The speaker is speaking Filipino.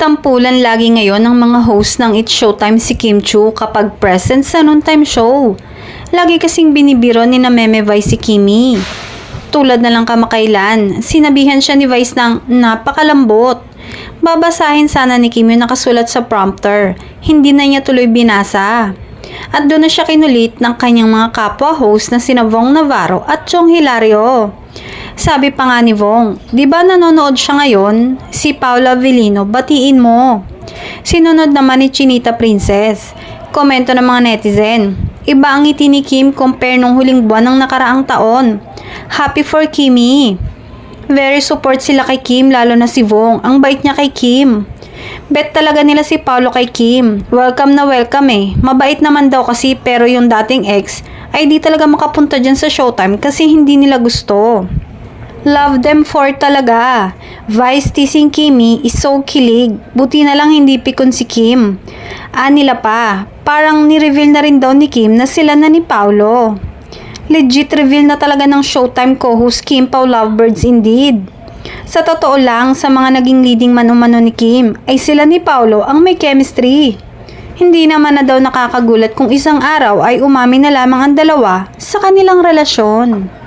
Tampulan lagi ngayon ng mga host ng It's Showtime si Kim Chiu kapag present sa noontime show. Lagi kasing binibiro ni na Meme Vice si Kimi. Tulad na lang kamakailan, sinabihan siya ni Vice ng napakalambot. Babasahin sana ni Kim yung nakasulat sa prompter, hindi na niya tuloy binasa. At doon na siya kinulit ng kanyang mga kapwa host na sina Vong Navarro at Chong Hilario. Sabi pa nga ni Vong, di ba nanonood siya ngayon? Si Paula Avellino, batiin mo. Sinunod naman ni Chinita Princess. Komento ng mga netizen, iba ang ngiti ni Kim compare nung huling buwan ng nakaraang taon. Happy for Kimi. Very support sila kay Kim, lalo na si Vong. Ang bait niya kay Kim. Bet talaga nila si Paolo kay Kim. Welcome na welcome eh. Mabait naman daw kasi pero yung dating ex ay di talaga makapunta dyan sa Showtime kasi hindi nila gusto. Love them for talaga. Vice teasing Kimi is so kilig. Buti na lang hindi pikon si Kim. Nila pa, parang ni-reveal na rin daw ni Kim na sila na ni Paolo. Legit reveal na talaga ng Showtime co-host Kim Pao Lovebirds indeed. Sa totoo lang, sa mga naging leading man-umano ni Kim, ay sila ni Paolo ang may chemistry. Hindi naman na daw nakakagulat kung isang araw ay umamin na lamang ang dalawa sa kanilang relasyon.